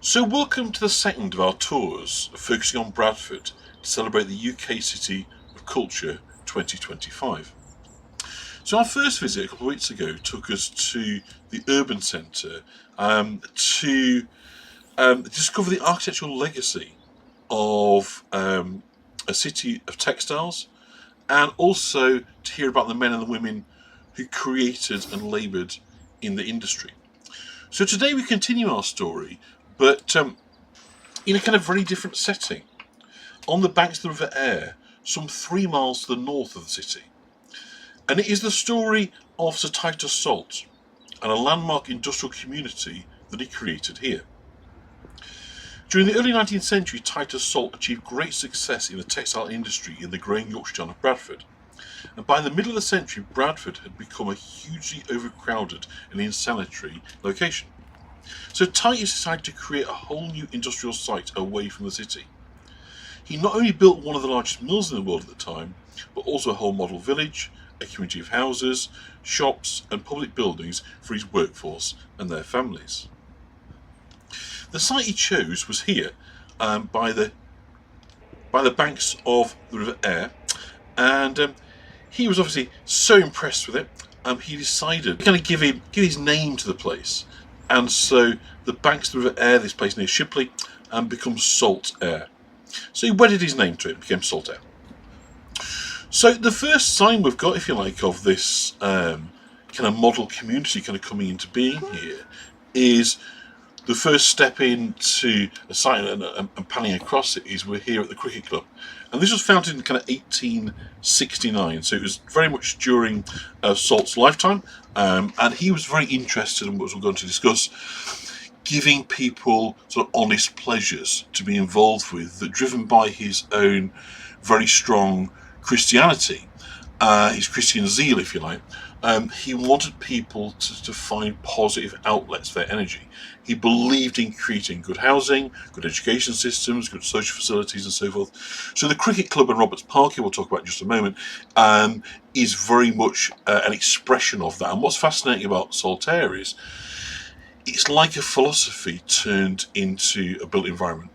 So welcome to the second of our tours, focusing on Bradford to celebrate the UK City of Culture 2025. So our first visit a couple of weeks ago took us to the urban centre to discover the architectural legacy of a city of textiles, and also to hear about the men and the women who created and laboured in the industry. So today we continue our story, but in a kind of very different setting, on the banks of the River Aire, some 3 miles to the north of the city. And it is the story of Sir Titus Salt and a landmark industrial community that he created here. During the early 19th century, Titus Salt achieved great success in the textile industry in the growing Yorkshire town of Bradford. And by the middle of the century, Bradford had become a hugely overcrowded and insanitary location. So Titus decided to create a whole new industrial site away from the city. He not only built one of the largest mills in the world at the time, but also a whole model village, a community of houses, shops and public buildings for his workforce and their families. The site he chose was here, by the banks of the River Aire, and he was obviously so impressed with it. He decided to kind of give his name to the place, and so the banks of the River Aire, this place near Shipley, becomes Saltaire. So he wedded his name to it and became Saltaire. So the first sign we've got, if you like, of this kind of model community kind of coming into being here is the first step into a site and panning across it is we're here at the cricket club. And this was founded in kind of 1869, so it was very much during Salt's lifetime, and he was very interested in what we're going to discuss, giving people sort of honest pleasures to be involved with, that driven by his own very strong Christianity, his Christian zeal, if you like. He wanted people to find positive outlets for their energy. He believed in creating good housing, good education systems, good social facilities and so forth. So the cricket club in Roberts Park, we'll talk about in just a moment, is very much an expression of that. And what's fascinating about Saltaire is it's like a philosophy turned into a built environment.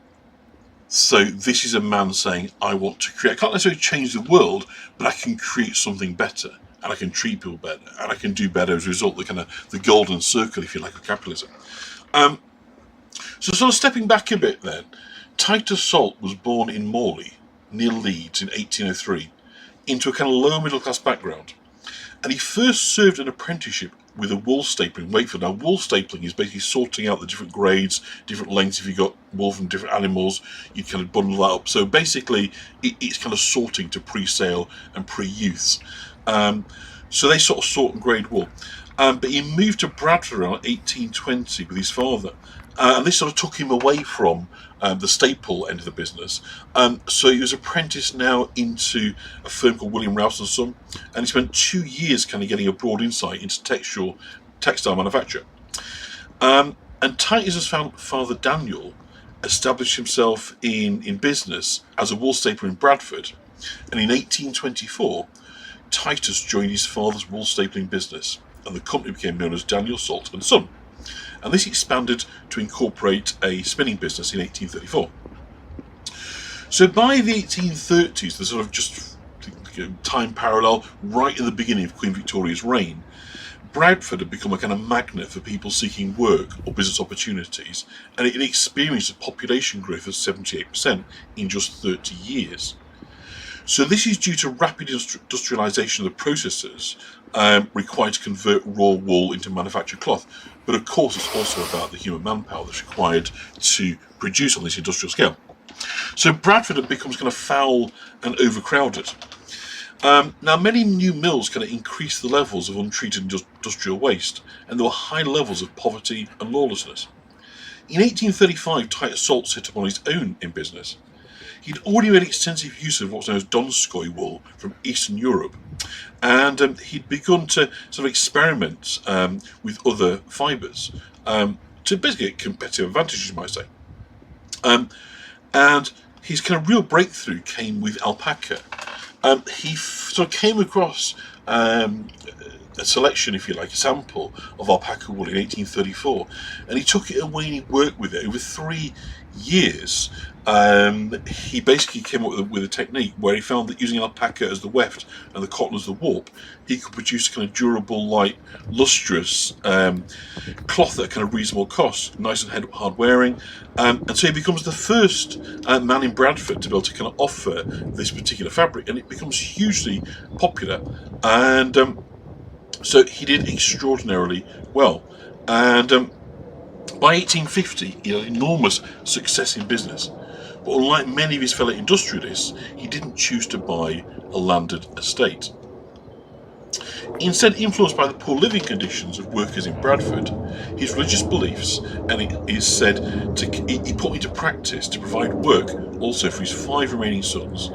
So this is a man saying, I want to create, I can't necessarily change the world, but I can create something better, and I can treat people better, and I can do better as a result, the golden circle, if you like, of capitalism. So sort of stepping back a bit then, Titus Salt was born in Morley, near Leeds, in 1803, into a kind of lower middle class background. And he first served an apprenticeship with a wool stapler in Wakefield. Now, wool stapling is basically sorting out the different grades, different lengths. If you've got wool from different animals, you kind of bundle that up. So basically, it's kind of sorting to pre-sale and pre-use. So they sort of sort and grade wool. But he moved to Bradford around 1820 with his father. And this sort of took him away from the staple end of the business. So he was apprenticed now into a firm called William Rouse and Son, and he spent 2 years kind of getting a broad insight into textile manufacture. And Titus's father Daniel established himself in business as a wool stapler in Bradford, and in 1824 Titus joined his father's wool stapling business, and the company became known as Daniel Salt and Son. And this expanded to incorporate a spinning business in 1834. So by the 1830s, the sort of just time parallel right in the beginning of Queen Victoria's reign, Bradford had become a kind of magnet for people seeking work or business opportunities, and it experienced a population growth of 78% in just 30 years. So this is due to rapid industrialisation of the processes required to convert raw wool into manufactured cloth. But of course, it's also about the human manpower that's required to produce on this industrial scale. So Bradford becomes kind of foul and overcrowded. Now, many new mills kind of increased the levels of untreated industrial waste, and there were high levels of poverty and lawlessness. In 1835, Titus Salt set up on his own in business. He'd already made extensive use of what's known as Donskoy wool from Eastern Europe, and he'd begun to sort of experiment with other fibres to basically get competitive advantages, you might say. And his kind of real breakthrough came with alpaca. He sort of came across a selection, if you like, a sample of alpaca wool in 1834, and he took it away and he worked with it over 3 years. He basically came up with a technique where he found that using alpaca as the weft and the cotton as the warp, he could produce a kind of durable, light, lustrous cloth at a kind of reasonable cost, nice and hard wearing. And so he becomes the first man in Bradford to be able to kind of offer this particular fabric, and it becomes hugely popular. And so he did extraordinarily well. And by 1850, he had enormous success in business. But unlike many of his fellow industrialists, he didn't choose to buy a landed estate. Instead, influenced by the poor living conditions of workers in Bradford, his religious beliefs, and it is said he put into practice to provide work also for his 5 remaining sons.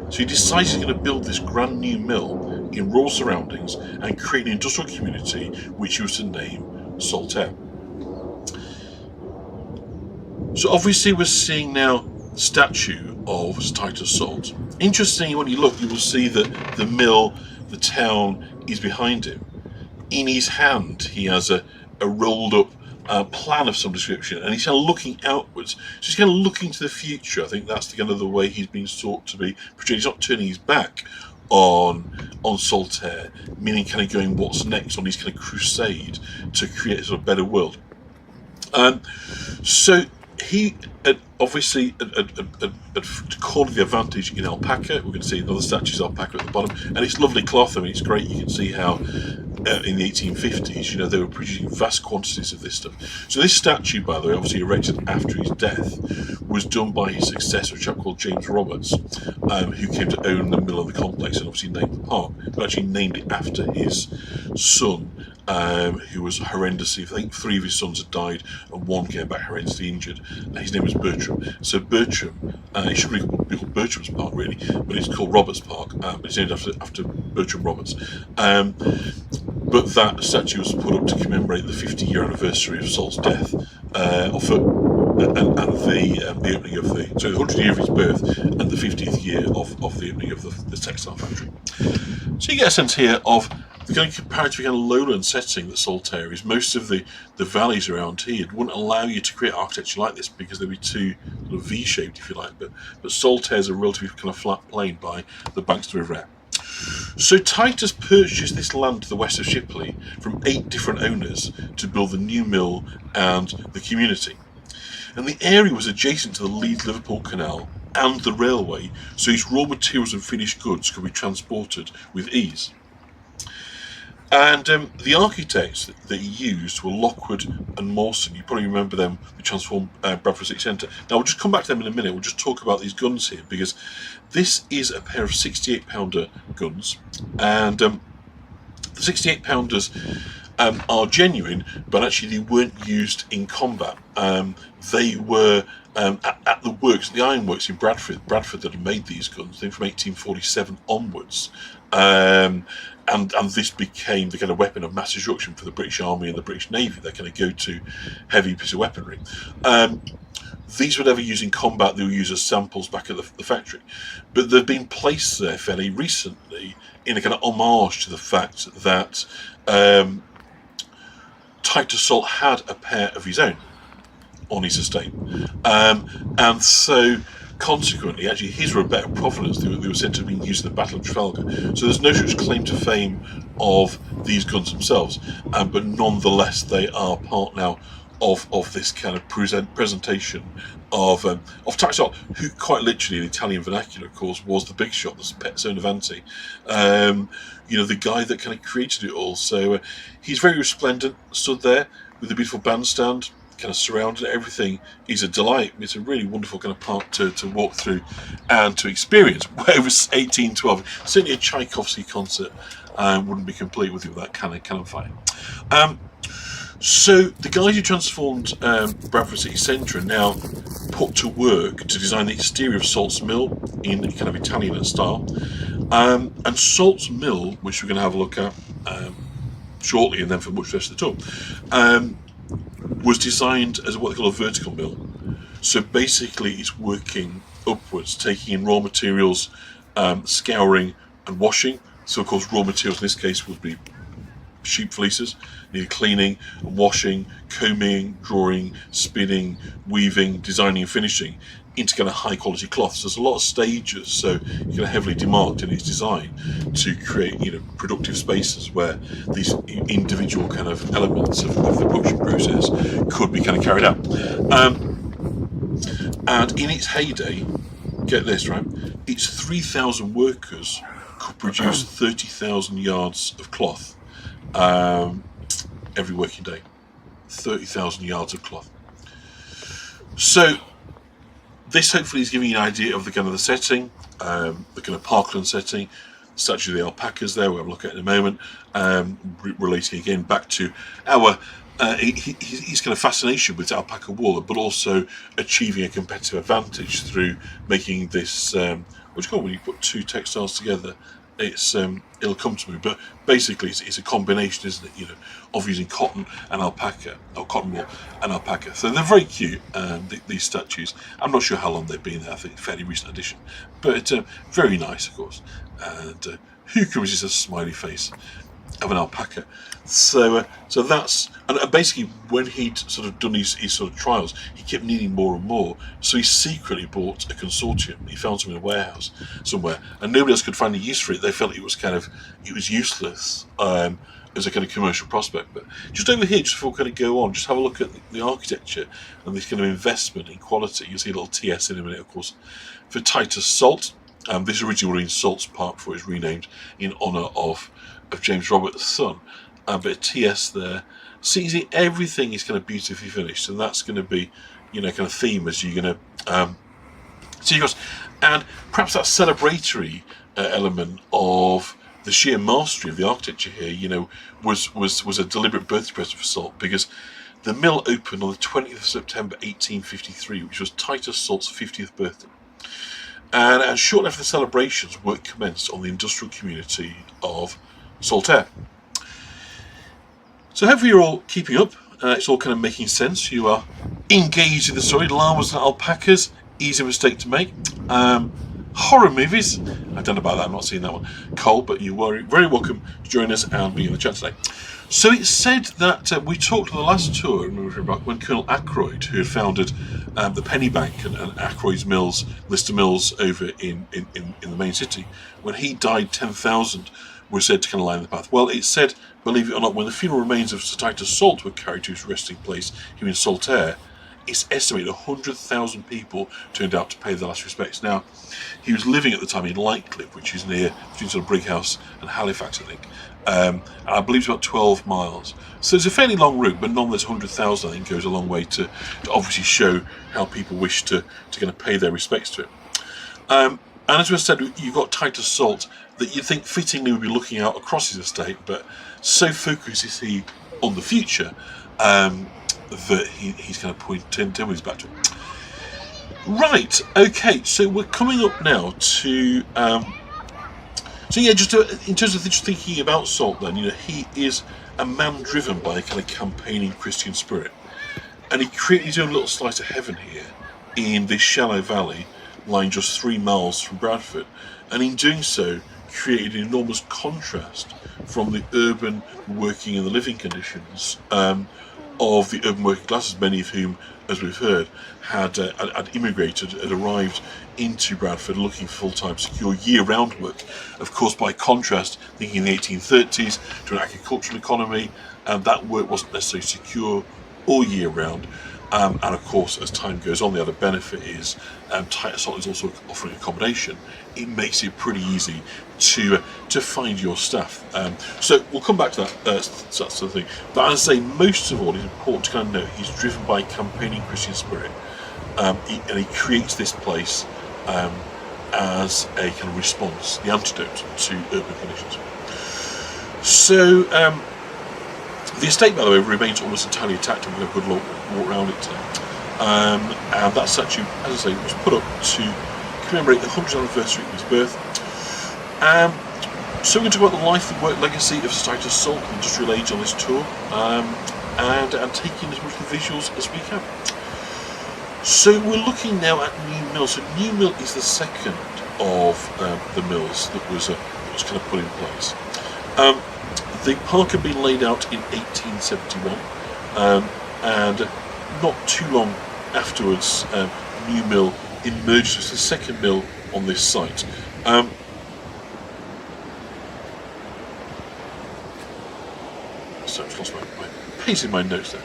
So he decides he's going to build this grand new mill in rural surroundings and create an industrial community which he was to name Saltaire. So obviously we're seeing now the statue of Titus Salt. Interestingly, when you look, you will see that the mill, the town, is behind him. In his hand, he has a rolled up plan of some description, and he's kind of looking outwards. So he's kind of looking to the future. I think that's the kind of the way he's been sought to be portrayed. He's not turning his back on Saltaire, meaning kind of going what's next on his kind of crusade to create a sort of better world. So he obviously recorded the advantage in alpaca. We're going to see another statue's alpaca at the bottom, and it's lovely cloth. I mean, it's great. You can see how in the 1850s, they were producing vast quantities of this stuff. So this statue, by the way, obviously erected after his death, was done by his successor, a chap called James Roberts, who came to own the mill of the complex and obviously named the park, but actually named it after his son, who was horrendously, I think 3 of his sons had died and 1 came back horrendously injured. His name was Bertram. So Bertram, it should really be called Bertram's Park really, but it's called Roberts Park. It's named after Bertram Roberts. But that statue was put up to commemorate the 50-year anniversary of Salt's death, and the opening of the 100th year of his birth and the 50th year of the opening of the textile factory. So you get a sense here of the kind of comparatively kind of lowland setting that Saltaire is. Most of the valleys around here wouldn't allow you to create architecture like this because they'd be too sort of V-shaped, if you like. But Saltaire is a relatively kind of flat plain by the banks of the River Aire. So Titus purchased this land to the west of Shipley from 8 different owners to build the new mill and the community. And the area was adjacent to the Leeds-Liverpool Canal and the railway, so its raw materials and finished goods could be transported with ease. And the architects that he used were Lockwood and Mawson. You probably remember them, who transformed Bradford City Centre. Now, we'll just come back to them in a minute. We'll just talk about these guns here, because this is a pair of 68-pounder guns. And the 68-pounders are genuine, but actually they weren't used in combat. They were at the works, the ironworks in Bradford that had made these guns, I think from 1847 onwards. And this became the kind of weapon of mass destruction for the British Army and the British Navy. They kind of go-to heavy piece of weaponry. These were never used in combat. They were used as samples back at the factory. But they've been placed there fairly recently in a kind of homage to the fact that Titus Salt had a pair of his own on his estate. And so consequently, actually, his were of better provenance. They were said to have been used in the Battle of Trafalgar. So there's no such claim to fame of these guns themselves, but nonetheless, they are part now of this kind of presentation of Titus Salt, who quite literally, in Italian vernacular, of course, was the big shot, the Pezzone Avanti. The guy that kind of created it all. So he's very resplendent, stood there with a beautiful bandstand, kind of surrounded. Everything is a delight. It's a really wonderful kind of park to walk through and to experience. Where it was 1812, certainly a Tchaikovsky concert wouldn't be complete with that cannon fire. So the guys who transformed Bradford City Centre are now put to work to design the exterior of Salt's Mill in kind of Italian style. And Salt's Mill, which we're going to have a look at shortly, and then for much of the rest of the tour, was designed as what they call a vertical mill. So basically it's working upwards, taking in raw materials, scouring and washing. So of course raw materials in this case would be sheep fleeces, needed cleaning, washing, combing, drawing, spinning, weaving, designing and finishing into kind of high quality cloths. There's a lot of stages, so you can heavily demarked in its design to create productive spaces where these individual kind of elements of the production process could be kind of carried out. And in its heyday, get this right, its 3,000 workers could produce 30,000 yards of cloth every working day. 30,000 yards of cloth. So this hopefully is giving you an idea of the kind of the setting, the kind of parkland setting, statue of the alpacas there, we'll look at in a moment, relating again back to our his kind of fascination with alpaca wool, but also achieving a competitive advantage through making this, what do you call it when you put two textiles together? It's it'll come to me, but basically it's a combination, isn't it? Of using cotton and alpaca, or cotton wool and alpaca. So they're very cute. These statues. I'm not sure how long they've been there. I think fairly recent addition, but very nice, of course. And who can resist a smiley face of an alpaca? So that's, and basically when he'd sort of done his sort of trials, he kept needing more and more. So he secretly bought a consortium. He found some in a warehouse somewhere, and nobody else could find a use for it. They felt it was useless as a kind of commercial prospect. But just over here, just before we kind of go on, just have a look at the architecture and this kind of investment in quality. You'll see a little TS in a minute, of course, for Titus Salt. This originally was in Salt's Park before it was renamed in honour of James Robert's son. But a TS there. See, everything is kind of beautifully finished, and that's going to be, kind of theme as you're going to see across. And perhaps that celebratory element of the sheer mastery of the architecture here, was a deliberate birthday present for Salt, because the mill opened on the 20th of September 1853, which was Titus Salt's 50th birthday. And shortly after the celebrations, work commenced on the industrial community of Saltaire. So hopefully you're all keeping up. It's all kind of making sense. You are engaged in the story. Llamas and alpacas, easy mistake to make. Horror movies. I don't know about that. I'm not seeing that one. Cole, but you were very welcome to join us and be in the chat today. So it's said that we talked on the last tour, when Colonel Ackroyd, who had founded the Penny Bank and Ackroyd's Mills, Lister Mills over in the main city, when he died, 10,000 were said to kind of line the path. Well, it's said, believe it or not, when the funeral remains of Sir Titus Salt were carried to his resting place here in Saltaire, it's estimated 100,000 people turned out to pay their last respects. Now, he was living at the time in Lightcliffe, which is near between sort of Brighouse and Halifax, I think. And I believe it's about 12 miles. So it's a fairly long route, but nonetheless 100,000 I think goes a long way to obviously show how people wish to kind of pay their respects to it. And as we said, you've got Titus Salt that you'd think fittingly would be looking out across his estate, but so focused is he on the future that he's kind of turned his back to it. Right, okay, so we're coming up now to just in terms of just thinking about Salt then, he is a man driven by a kind of campaigning Christian spirit, and he created his own little slice of heaven here in this shallow valley lying just 3 miles from Bradford, and in doing so created an enormous contrast from the urban working and the living conditions of the urban working classes, many of whom, as we've heard, had immigrated, had arrived into Bradford looking for full-time, secure, year-round work. Of course, by contrast, thinking in the 1830s to an agricultural economy, that work wasn't necessarily secure all year round. And of course, as time goes on, the other benefit is Titus Salt is also offering accommodation. It makes it pretty easy to find your staff. So we'll come back to that sort of thing. But as I say, most of all, it's important to kind of note he's driven by campaigning Christian spirit, and he creates this place as a kind of response, the antidote to urban conditions. So the estate, by the way, remains almost entirely intact, and we'll have a good walk around it today. And that statue, as I say, was put up to commemorate the 100th anniversary of his birth. So we're going to talk about the life and work legacy of Sir Titus Salt and the industrial age on this tour, and take in as much of the visuals as we can. So we're looking now at New Mill. So New Mill is the second of the mills that was kind of put in place. The park had been laid out in 1871, and not too long afterwards, new mill emerged as the second mill on this site. So I've lost my pace in my notes there.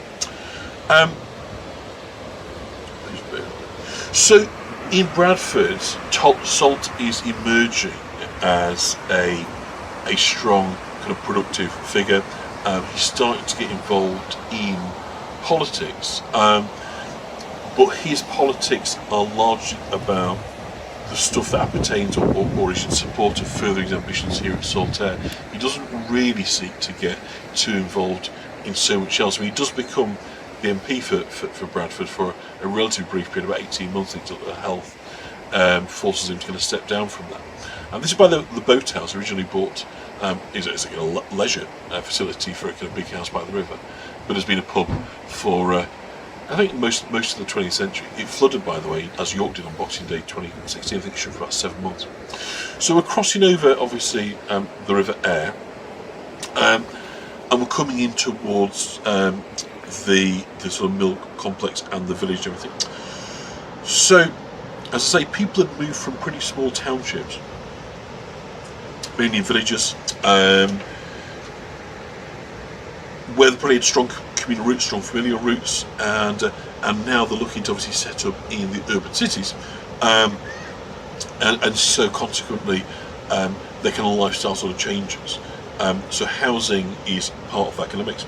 So in Bradford, Salt is emerging as a strong kind of productive figure. He's starting to get involved in politics, but his politics are largely about the stuff that appertains or is in support of furthering his ambitions here at Saltaire. He doesn't really seek to get too involved in so much else. I mean, he does become the MP for Bradford for a relatively brief period, about 18 months, until health forces him to kind of step down from that. And this is by the boathouse, originally bought is a kind of leisure facility for a kind of big house by the river, but has been a pub for I think most of the 20th century. It flooded, by the way, as York did on Boxing Day 2016. I think it should for about 7 months. So we're crossing over, obviously, the River Aire, and we're coming in towards the sort of mill complex and the village and everything. So, as I say, people had moved from pretty small townships, mainly villages, where they probably had strong communal roots, strong familial roots, and now they're looking to obviously set up in the urban cities, and so consequently their kind of lifestyle sort of changes. So housing is part of that kind of mix.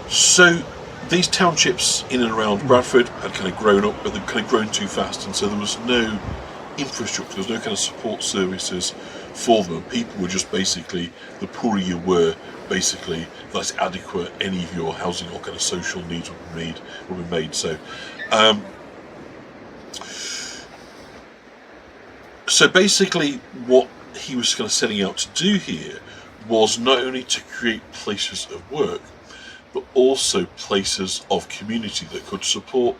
So these townships in and around Bradford had kind of grown up, but they'd kind of grown too fast, and so there was no infrastructure, there was no kind of support services for them. People were just basically, the poorer you were, basically, that's adequate. Any of your housing or kind of social needs would be made. So, so basically, what he was kind of setting out to do here was not only to create places of work, but also places of community that could support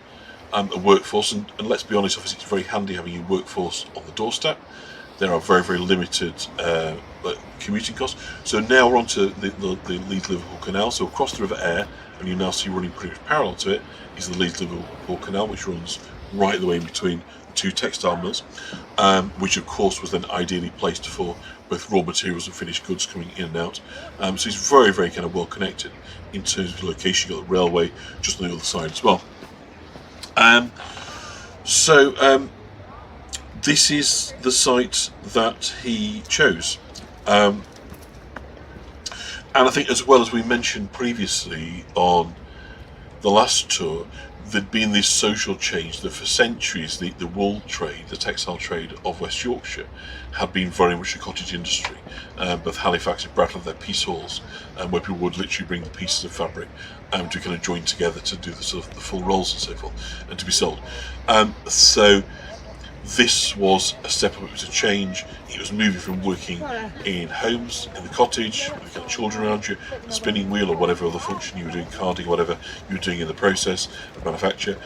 a workforce. And let's be honest, obviously, it's very handy having your workforce on the doorstep. There are very, very limited commuting costs. So now we're onto the Leeds-Liverpool Canal. So across the River Aire, and you now see running pretty much parallel to it, is the Leeds-Liverpool Canal, which runs right the way in between the two textile mills, which of course was then ideally placed for both raw materials and finished goods coming in and out. So it's very, very kind of well connected in terms of the location. You've got the railway just on the other side as well. This is the site that he chose. And I think, as well as we mentioned previously on the last tour, there'd been this social change that for centuries the wool trade, the textile trade of West Yorkshire, had been very much a cottage industry. Both Halifax and Bradford, their piece halls, where people would literally bring the pieces of fabric to kind of join together to do the sort of the full rolls and so forth, and to be sold. So this was a step up, it was a change. It was moving from working in homes, in the cottage, with kind of children around you, the spinning wheel or whatever other function you were doing, carding, whatever you were doing in the process of manufacture,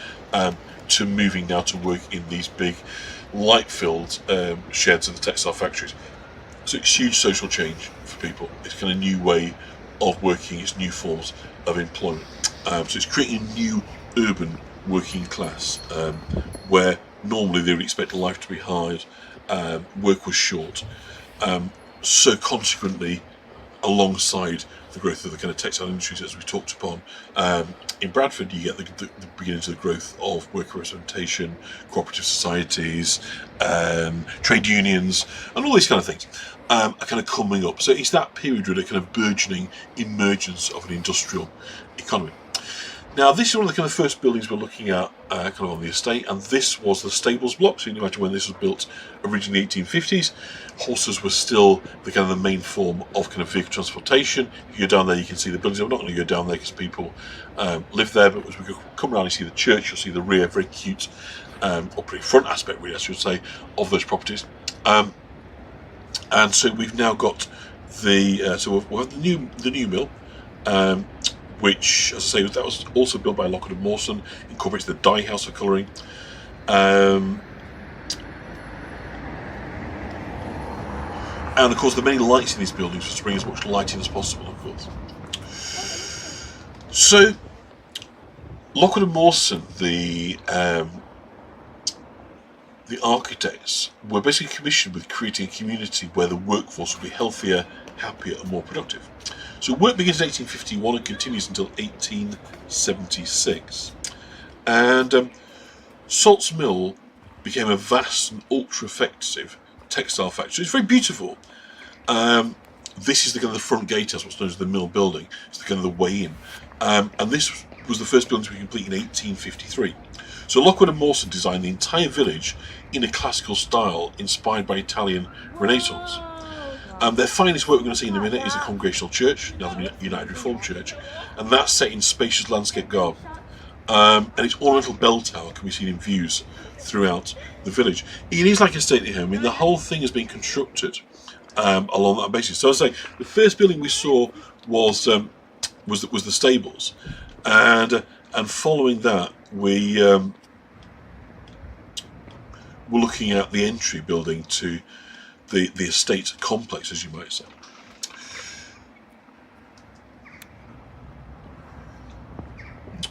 to moving now to work in these big light-filled sheds in the textile factories. So it's huge social change for people. It's kind of new way of working, it's new forms of employment. So it's creating a new urban working class, where normally they would expect life to be hard, work was short. So consequently, alongside the growth of the kind of textile industries, as we talked upon, in Bradford you get the beginnings of the growth of worker representation, cooperative societies, trade unions, and all these kind of things are kind of coming up. So it's that period with a kind of burgeoning emergence of an industrial economy. Now, this is one of the kind of first buildings we're looking at kind of on the estate, and this was the stables block. So you can imagine when this was built originally in the 1850s, horses were still the kind of the main form of kind of vehicle transportation. If you go down there, you can see the buildings. I'm not going to go down there because people live there, but as we come around, you see the church, you'll see the rear, very cute, or pretty front aspect, really, I should say, of those properties. And so we've now got the we'll have the new mill. Which, as I say, that was also built by Lockwood and Mawson, incorporates the dye house for colouring. And of course, the many lights in these buildings was to bring as much light in as possible, of course. So, Lockwood and Mawson, the architects, were basically commissioned with creating a community where the workforce would be healthier, happier, and more productive. So work begins in 1851 and continues until 1876. And Salt's Mill became a vast and ultra-effective textile factory. It's very beautiful. This is the kind of the front gatehouse, what's known as the mill building. It's the kind of the way in. And this was the first building to be complete in 1853. So Lockwood and Mawson designed the entire village in a classical style inspired by Italian Renaissance. Their finest work we're going to see in a minute is a congregational church, now the United Reformed Church, and that's set in spacious landscape garden. And its ornamental bell tower can be seen in views throughout the village. It is like a stately home. I mean, the whole thing has been constructed along that basis. So I say the first building we saw was the stables, and following that we were looking at the entry building to the estate complex, as you might say.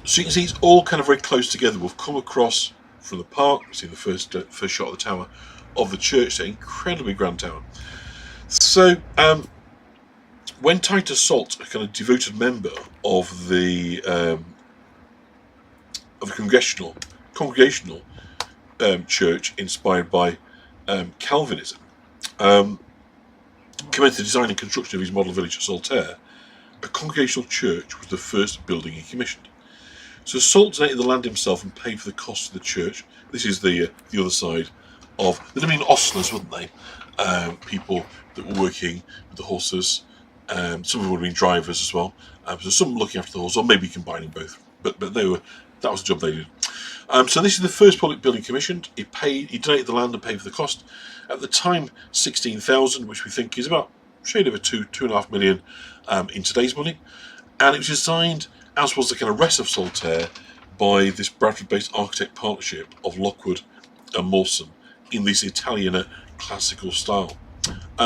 So you can see it's all kind of very close together. We've come across from the park. We see the first shot of the tower of the church, the incredibly grand tower. So when Titus Salt, a kind of devoted member of the congregational church inspired by Calvinism, commenced the design and construction of his model village at Saltaire, a congregational church was the first building he commissioned. So Salt donated the land himself and paid for the cost of the church. This is the other side of... They'd have been ostlers, wouldn't they? People that were working with the horses. Some of them would have been drivers as well. So some looking after the horse, or maybe combining both. But that was the job they did. So this is the first public building commissioned. He donated the land and paid for the cost. At the time, 16,000, which we think is about a shade over 2.5 million in today's money. And it was designed, as was the kind of rest of Saltaire, by this Bradford-based architect partnership of Lockwood and Mawson in this Italian classical style,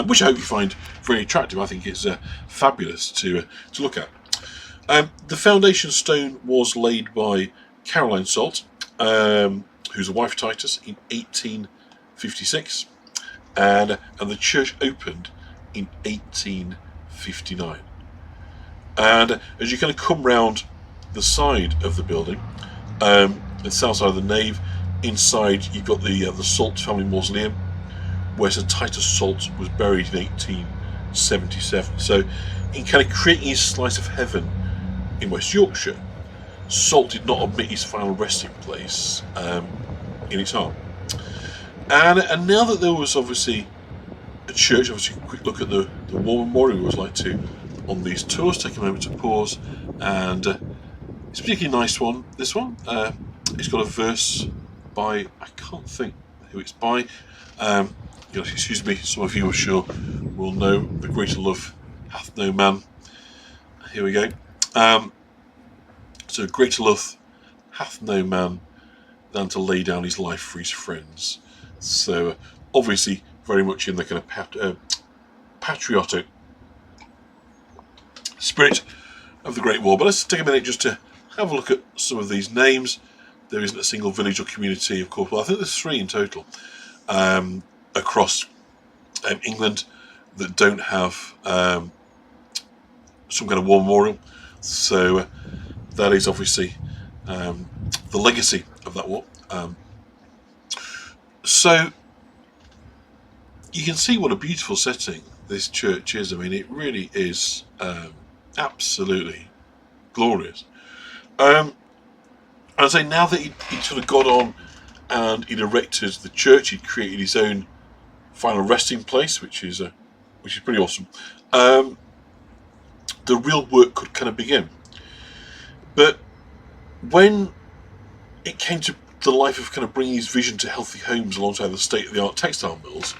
which I hope you find very attractive. I think it's fabulous to look at. The foundation stone was laid by Caroline Salt, who's a wife of Titus, in 1856, and the church opened in 1859. And as you kind of come round the side of the building, the south side of the nave, inside you've got the Salt family mausoleum, where Sir Titus Salt was buried in 1877. So, in kind of creating his slice of heaven in West Yorkshire, Salt did not omit his final resting place in its heart. And now that there was obviously a church, obviously a quick look at the war memorial. We always like to, on these tours, take a moment to pause, and it's a particularly nice one. This one, it's got a verse by, I can't think who it's by. Excuse me, some of you, I'm sure, will know, "The greater love hath no man." Here we go. So, greater love hath no man than to lay down his life for his friends. So, obviously, very much in the kind of patriotic spirit of the Great War. But let's take a minute just to have a look at some of these names. There isn't a single village or community, of course. Well, I think there's 3 in total across England that don't have some kind of war memorial. So that is obviously the legacy of that war. So you can see what a beautiful setting this church is. I mean, it really is absolutely glorious. I'd say now that he'd sort of got on and he'd erected the church, he'd created his own final resting place, which is pretty awesome. The real work could kind of begin. But when it came to the life of kind of bringing his vision to healthy homes alongside the state-of-the-art textile mills,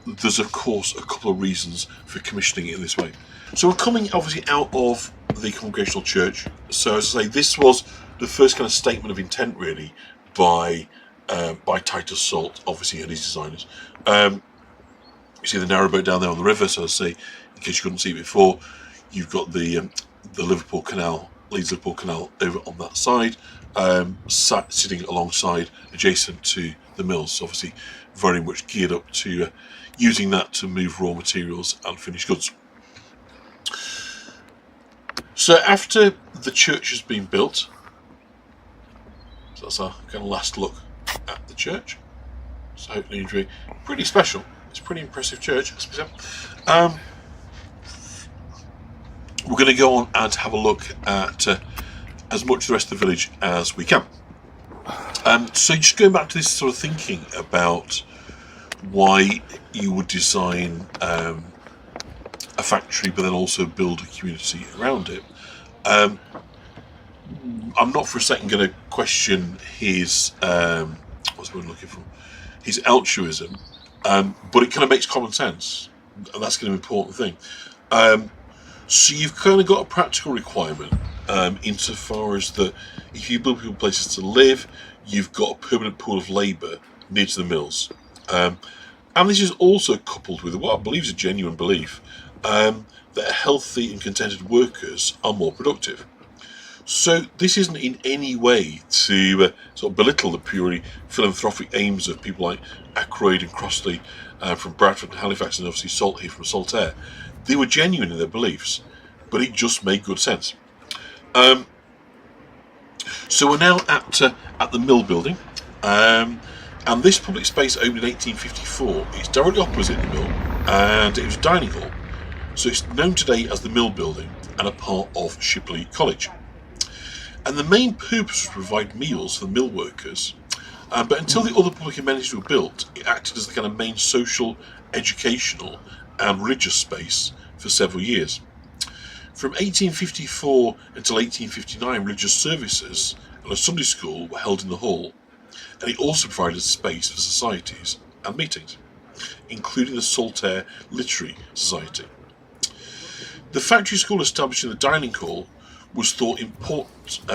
there's of course a couple of reasons for commissioning it in this way. So we're coming obviously out of the Congregational Church. So as I say, this was the first kind of statement of intent really by Titus Salt, obviously, and his designers. You see the narrowboat down there on the river. So I say, in case you couldn't see it before, you've got the Liverpool Canal, Leeds Liverpool Canal over on that side, sitting alongside, adjacent to the mills. So obviously, very much geared up to using that to move raw materials and finished goods. So after the church has been built, so that's our kind of last look at the church. So hopefully you're pretty special. It's a pretty impressive church. We're going to go on and have a look at as much of the rest of the village as we can. So just going back to this sort of thinking about why you would design a factory but then also build a community around it. I'm not for a second going to question his what's the word I'm looking for? His altruism, but it kind of makes common sense, and that's kind of an important thing. So you've kind of got a practical requirement insofar as that if you build people places to live, you've got a permanent pool of labour near to the mills. And this is also coupled with what I believe is a genuine belief that healthy and contented workers are more productive. So this isn't in any way to sort of belittle the purely philanthropic aims of people like Ackroyd and Crossley from Bradford and Halifax, and obviously Saltaire from Saltaire. They were genuine in their beliefs, but it just made good sense. So we're now at the mill building, and this public space opened in 1854. It's directly opposite the mill, and it was a dining hall. So it's known today as the Mill Building and a part of Shipley College. And the main purpose was to provide meals for the mill workers. But until the other public amenities were built, it acted as the kind of main social, educational and religious space for several years. From 1854 until 1859, religious services and a Sunday school were held in the hall, and it also provided space for societies and meetings, including the Saltaire Literary Society. The factory school established in the dining hall was thought important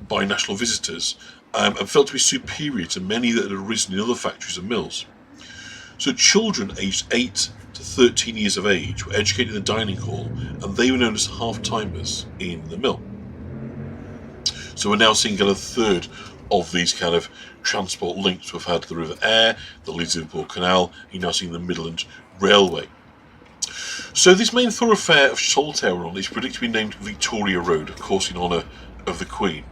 by national visitors and felt to be superior to many that had arisen in other factories and mills. So children aged 8 to 13 years of age were educated in the dining hall, and they were known as half-timers in the mill. So we're now seeing a third of these kind of transport links. We've had the River Aire, the Leeds Liverpool Canal, you're now seeing the Midland Railway. So this main thoroughfare of Saltaire is predicted to be named Victoria Road, of course in honour of the Queen,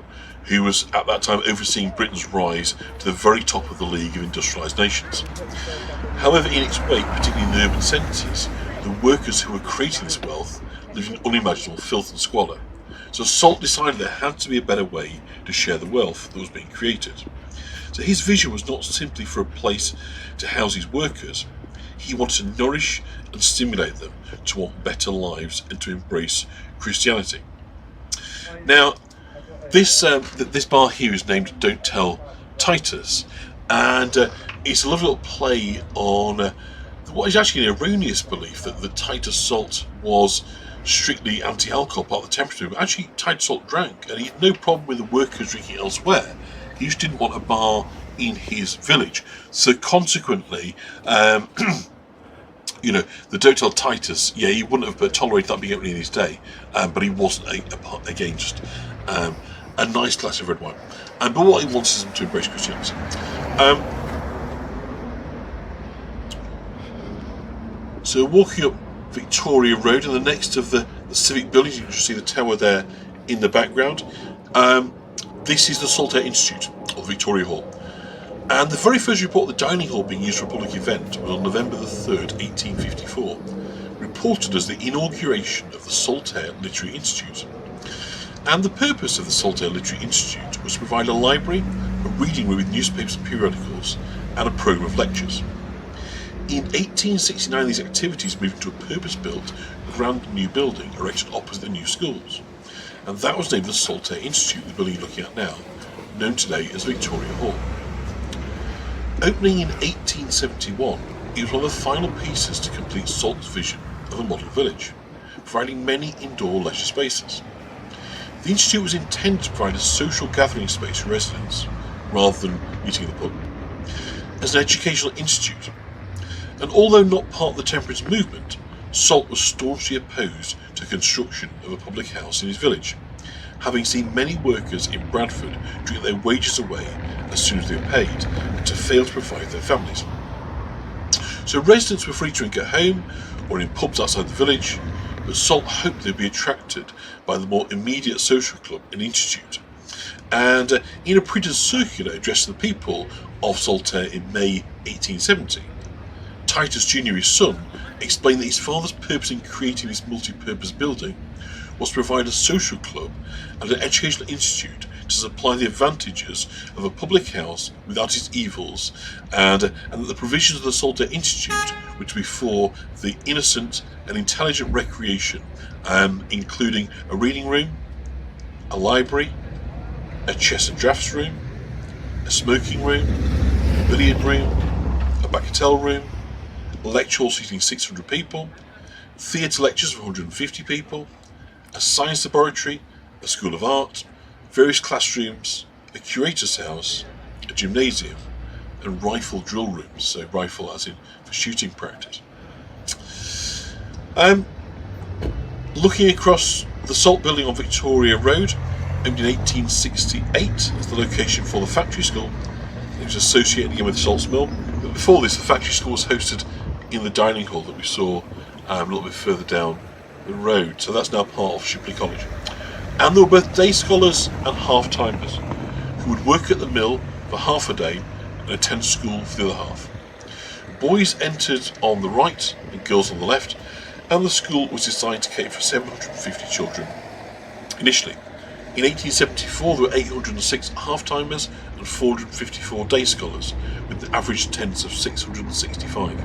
who was at that time overseeing Britain's rise to the very top of the League of Industrialised Nations. However, in its wake, particularly in the urban centres, the workers who were creating this wealth lived in unimaginable filth and squalor. So Salt decided there had to be a better way to share the wealth that was being created. So his vision was not simply for a place to house his workers. He wanted to nourish and stimulate them to want better lives and to embrace Christianity. Now, this bar here is named Don't Tell Titus, and it's a lovely little play on what is actually an erroneous belief that the Titus Salt was strictly anti-alcohol, part of the temperature, but actually Titus Salt drank, and he had no problem with the workers drinking elsewhere. He just didn't want a bar in his village. So consequently, the Don't Tell Titus, he wouldn't have tolerated that being open in his day, but he wasn't, again, just a nice glass of red wine. But what he wants is them to embrace Christianity. So walking up Victoria Road, and the next of the civic buildings, you can just see the tower there in the background. This is the Saltaire Institute, or Victoria Hall. And the very first report of the dining hall being used for a public event was on November the 3rd, 1854, reported as the inauguration of the Saltaire Literary Institute. And the purpose of the Saltaire Literary Institute was to provide a library, a reading room with newspapers and periodicals, and a programme of lectures. In 1869, these activities moved into a purpose-built, grand new building erected opposite the new schools. And that was named the Saltaire Institute, the building you're looking at now, known today as Victoria Hall. Opening in 1871, it was one of the final pieces to complete Salt's vision of a model village, providing many indoor leisure spaces. The Institute was intended to provide a social gathering space for residents, rather than meeting in the pub. As an educational institute, And although not part of the temperance movement, Salt was staunchly opposed to construction of a public house in his village, having seen many workers in Bradford drink their wages away as soon as they were paid, and to fail to provide their families. So residents were free to drink at home or in pubs outside the village, but Salt hoped they'd be attracted by the more immediate social club and institute. And in a printed circular addressed to the people of Saltaire in May 1870, Titus Jr., his son, explained that his father's purpose in creating this multi-purpose building was to provide a social club and an educational institute to supply the advantages of a public house without its evils, and that the provisions of the Saltaire Institute were to be for the innocent and intelligent recreation, including a reading room, a library, a chess and draughts room, a smoking room, a billiard room, a bagatelle room, a lecture hall seating 600 people, theatre lectures for 150 people, a science laboratory, a school of art, various classrooms, a curator's house, a gymnasium, and rifle drill rooms, so rifle as in for shooting practice. Looking across the Salt building on Victoria Road, opened in 1868 as the location for the factory school. It was associated again with the Salts Mill, but before this the factory school was hosted in the dining hall that we saw a little bit further down the road, so that's now part of Shipley College. And there were both day scholars and half-timers who would work at the mill for half a day and attend school for the other half. Boys entered on the right and girls on the left, and the school was designed to cater for 750 children initially. In 1874 there were 806 half-timers and 454 day scholars, with an average attendance of 665.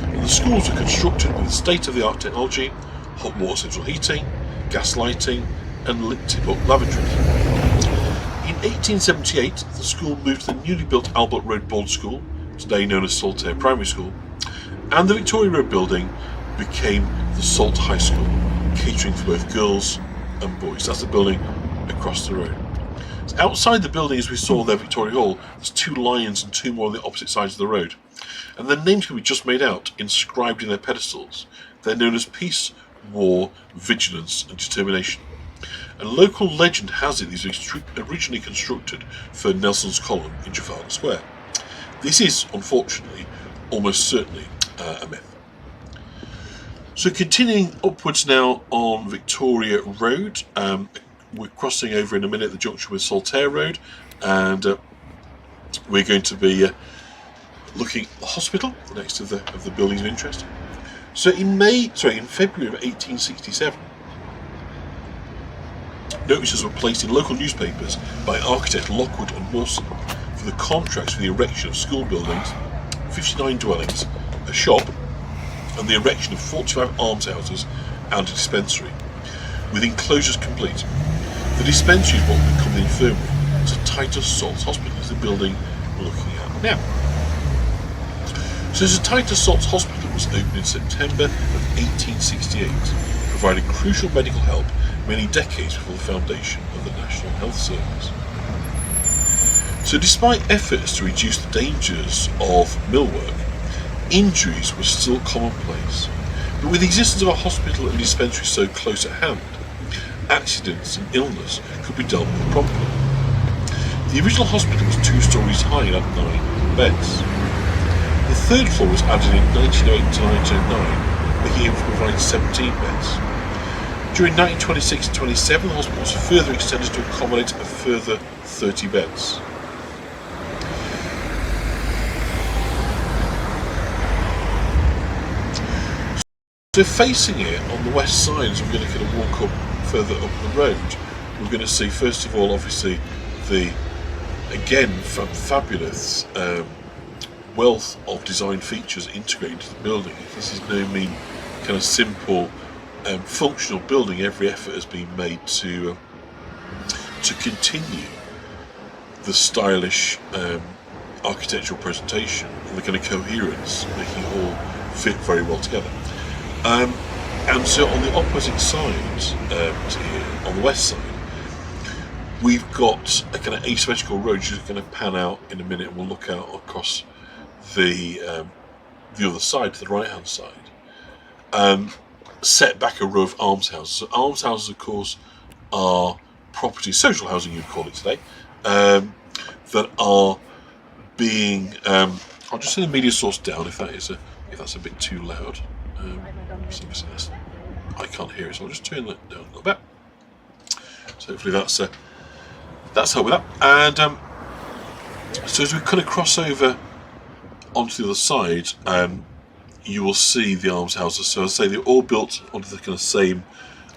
And the schools were constructed with state-of-the-art technology, hot water central heating, gas lighting, and tip-up lavatories. In 1878 the school moved to the newly built Albert Road Board School, today known as Saltaire Primary School, and the Victoria Road building became the Salt High School, catering for both girls and boys. That's the building across the road. So outside the building, as we saw there, Victoria Hall, there's two lions and two more on the opposite sides of the road, and their names can be just made out, inscribed in their pedestals. They're known as Peace, War, Vigilance and Determination. And local legend has it these were originally constructed for Nelson's column in Trafalgar Square. This is, unfortunately, almost certainly a myth. So continuing upwards now on Victoria Road, we're crossing over in a minute the junction with Saltaire Road, and we're going to be looking at the hospital, the next of the buildings of interest. So in February of 1867, notices were placed in local newspapers by architect Lockwood and Mawson for the contracts for the erection of school buildings, 59 dwellings, a shop, and the erection of 45 almshouses and a dispensary, with enclosures complete. The dispensary is what would become the infirmary, so Titus Salts Hospital is the building we're looking at now. So Sir Titus Salts Hospital was opened in September of 1868, providing crucial medical help many decades before the foundation of the National Health Service. So despite efforts to reduce the dangers of mill work, injuries were still commonplace, but with the existence of a hospital and dispensary so close at hand, accidents and illness could be dealt with promptly. The original hospital was 2 stories high and had 9 beds. The third floor was added in 1908 to 1909, making it able to provide 17 beds. During 1926 and 27, the hospital was further extended to accommodate a further 30 beds. So facing it on the west side, as we're going to kind of walk up further up the road, we're going to see first of all obviously the again fabulous wealth of design features integrated into the building. This is no mean kind of simple functional building. Every effort has been made to continue the stylish architectural presentation and the kind of coherence, making it all fit very well together. And so on the opposite side to here, on the west side, we've got a kind of asymmetrical road, which is going to pan out in a minute, and we'll look out across the the other side, to the right-hand side, set back a row of almshouses. So almshouses, of course, are property, social housing you'd call it today, that are being. I'll just turn the media source down if that's a bit too loud. I can't hear it, so I'll just turn that down a little bit. So hopefully that's helped with that. And so as we kind of cross over onto the other side, you will see the almshouses. So as I say, they're all built onto the kind of same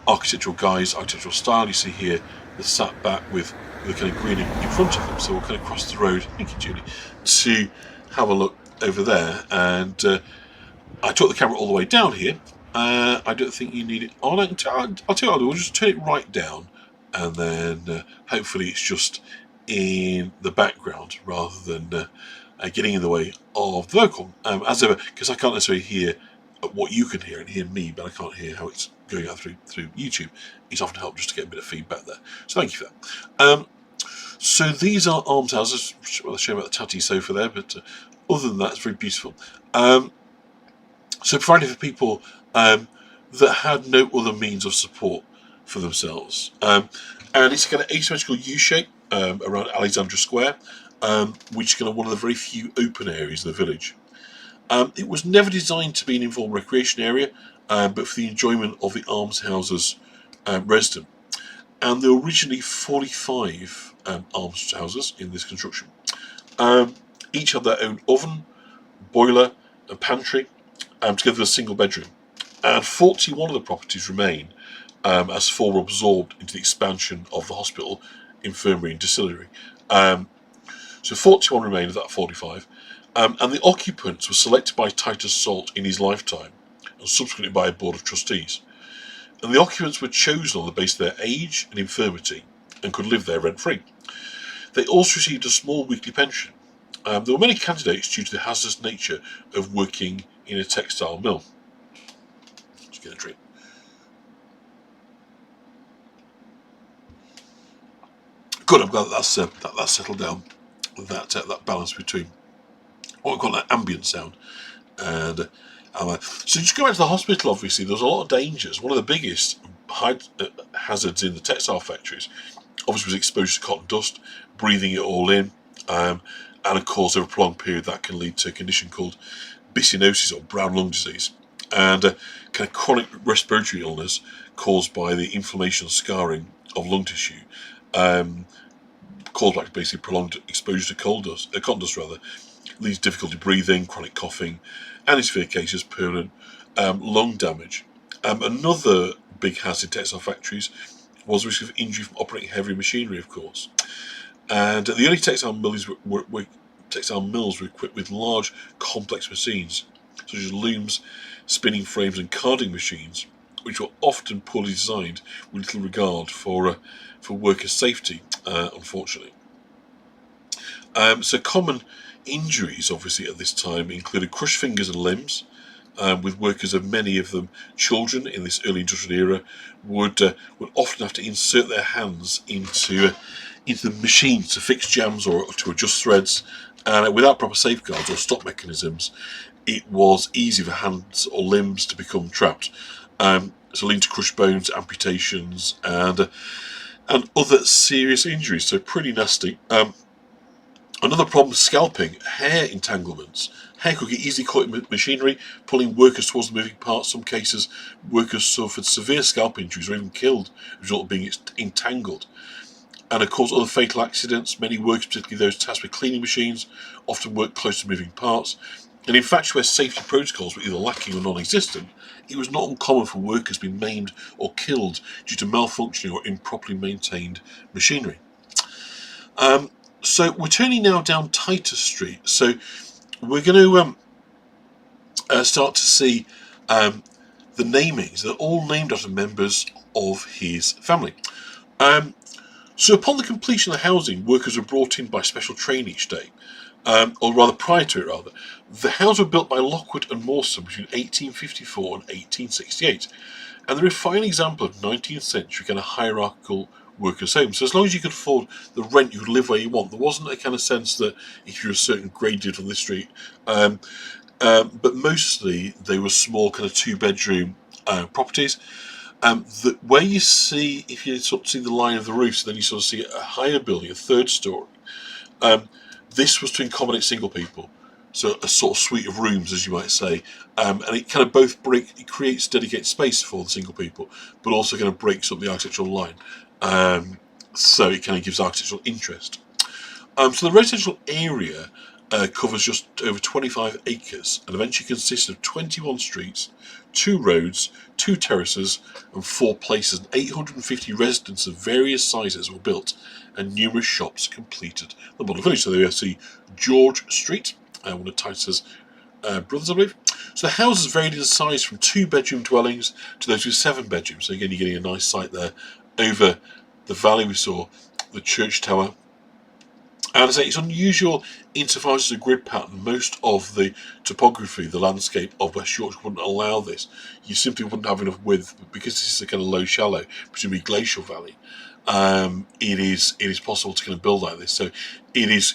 architectural guise, architectural style. You see here they're sat back with the kind of green in front of them. So we'll kind of cross the road, thank you Julie, to have a look over there. And I took the camera all the way down here. I don't think you need it on. I'll tell you what, we'll just turn it right down, and then hopefully it's just in the background rather than getting in the way of the vocal. As ever, because I can't necessarily hear what you can hear and hear me, but I can't hear how it's going out through YouTube. It's often helped just to get a bit of feedback there. So thank you for that. So these are almshouses. Well, I'll show you about the tatty sofa there, but other than that, it's very beautiful. So provided for people that had no other means of support for themselves. And it's kind of asymmetrical U-shape around Alexandra Square, which is kind of one of the very few open areas of the village. It was never designed to be an informal recreation area, but for the enjoyment of the almshouses resident. And there were originally 45 almshouses in this construction. Each had their own oven, boiler, and pantry, together with a single bedroom. And 41 of the properties remain, as 4 were absorbed into the expansion of the hospital, infirmary, and distillery. So 41 remain of that 45. And the occupants were selected by Titus Salt in his lifetime, and subsequently by a board of trustees. And the occupants were chosen on the basis of their age and infirmity, and could live there rent-free. They also received a small weekly pension. There were many candidates due to the hazardous nature of working in a textile mill. Let's get a drink. Good, I'm glad that's settled down. That balance between what we call an ambient sound and so just go back to the hospital. Obviously, there's a lot of dangers. One of the biggest hazards in the textile factories, obviously, was exposure to cotton dust, breathing it all in, and of course, over a prolonged period, that can lead to a condition called byssinosis or brown lung disease, and kind of chronic respiratory illness caused by the inflammation and scarring of lung tissue, caused by basically prolonged exposure to cotton dust rather, leads to difficulty breathing, chronic coughing, and in severe cases, permanent lung damage. Another big hazard in textile factories was the risk of injury from operating heavy machinery, of course. And the early textile mills were equipped with large, complex machines, such as looms, spinning frames, and carding machines, which were often poorly designed with little regard for worker safety, unfortunately. So common injuries, obviously, at this time included crushed fingers and limbs, with workers, of many of them children in this early industrial era, would often have to insert their hands into the machines to fix jams or to adjust threads, and without proper safeguards or stop mechanisms, it was easy for hands or limbs to become trapped, so leading to crushed bones, amputations, and other serious injuries. So pretty nasty. Another problem is scalping, hair entanglements. Hair could get easily caught in machinery, pulling workers towards the moving parts. Some cases, workers suffered severe scalp injuries or even killed as a result of being entangled. And of course, other fatal accidents. Many workers, particularly those tasked with cleaning machines, often worked close to moving parts. And in factories where safety protocols were either lacking or non-existent, it was not uncommon for workers being maimed or killed due to malfunctioning or improperly maintained machinery. So we're turning now down Titus Street. So we're going to start to see the namings. They're all named after members of his family. So upon the completion of the housing, workers were brought in by special train each day, or rather prior to it, rather. The houses were built by Lockwood and Mawson between 1854 and 1868, and they're a fine example of 19th century kind of hierarchical workers' home. So as long as you could afford the rent, you could live where you want. There wasn't a kind of sense that if you're a certain grade on this street, but mostly they were small kind of two-bedroom properties. Where you see, if you sort of see the line of the roofs, then you sort of see a higher building, a third story. Um, this was to accommodate single people, so a sort of suite of rooms, as you might say, and it kind of it creates dedicated space for the single people, but also kind of breaks up the architectural line, so it kind of gives architectural interest. So the residential area covers just over 25 acres and eventually consists of 21 streets, 2 roads, 2 terraces, and 4 places. And 850 residences of various sizes were built, and numerous shops completed the model village. So there we see George Street, one of Titus's brothers, I believe. So the houses varied in size from 2-bedroom dwellings to those with 7 bedrooms. So again, you're getting a nice sight there over the valley. We saw the church tower. And I say it's unusual insofar as it's a grid pattern. Most of the topography, the landscape of West Yorkshire wouldn't allow this. You simply wouldn't have enough width, but because this is a kind of low, shallow, presumably glacial valley, it is possible to kind of build like this. So it is